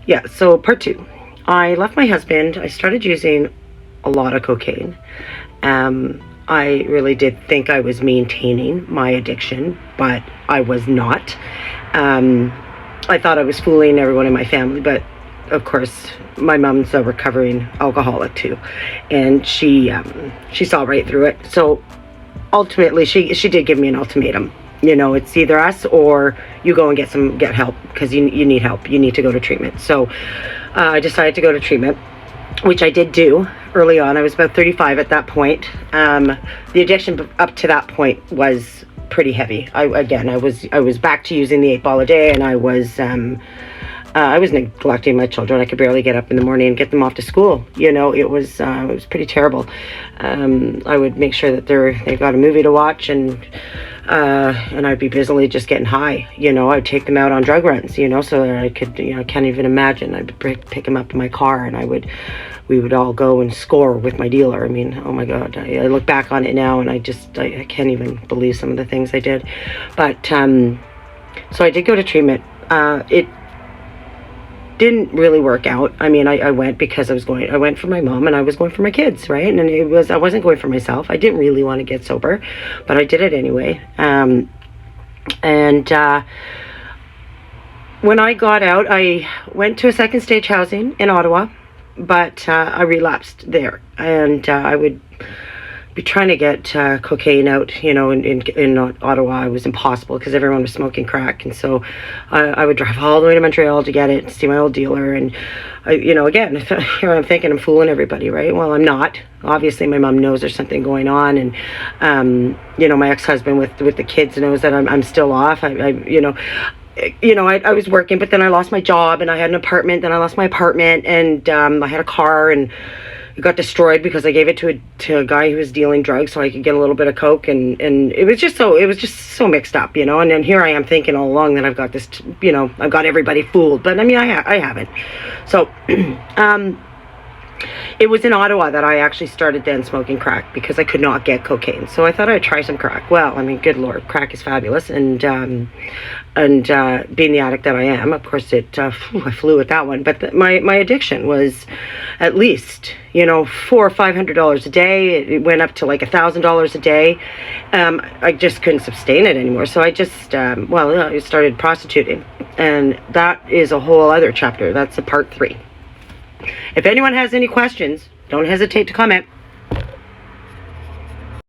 Yeah, so part two. I left my husband. I started using a lot of cocaine. I really did think I was maintaining my addiction, but I was not. Um, I thought I was fooling everyone in my family, but of course, my mom's a recovering alcoholic too, and she saw right through it. So ultimately, she did give me an ultimatum. You know, it's either us or you go and get help, because you need help. You need to go to treatment. So I decided to go to treatment, which I did do early on. I was about 35 at that point. The addiction up to that point was pretty heavy. I was back to using the 8 ball a day, and I was neglecting my children. I could barely get up in the morning and get them off to school. You know, it was pretty terrible. I would make sure that they got a movie to watch, and I'd be busily just getting high. You know, I'd take them out on drug runs. You know, so that I could. You know, I can't even imagine. I'd pick them up in my car, and we would all go and score with my dealer. I mean, oh my God, I look back on it now, and I can't even believe some of the things I did. But so I did go to treatment. It didn't really work out. I mean, I went because I went for my mom, and I was going for my kids, right? And I wasn't going for myself. I didn't really want to get sober, but I did it anyway. When I got out, I went to a second stage housing in Ottawa, but I relapsed there, and I would be trying to get cocaine out, you know, in Ottawa. It was impossible because everyone was smoking crack, and so I would drive all the way to Montreal to get it, see my old dealer, and you know, again, here I'm thinking I'm fooling everybody, right? Well, I'm not. Obviously, my mom knows there's something going on, and you know, my ex-husband with the kids knows that I'm still off. I was working, but then I lost my job, and I had an apartment. Then I lost my apartment, and I had a car, and it got destroyed because I gave it to a guy who was dealing drugs so I could get a little bit of coke, and it was just so mixed up, you know. And then here I am thinking all along that I've got this, you know, I've got everybody fooled, but I mean, I haven't. So it was in Ottawa that I actually started then smoking crack because I could not get cocaine. So I thought I'd try some crack. Well, I mean, good Lord, crack is fabulous. And being the addict that I am, of course, I flew at that one. But my addiction was at least, you know, $400 or $500 a day. It went up to like $1,000 a day. I just couldn't sustain it anymore. So I just, I started prostituting. And that is a whole other chapter. That's a part 3. If anyone has any questions, don't hesitate to comment.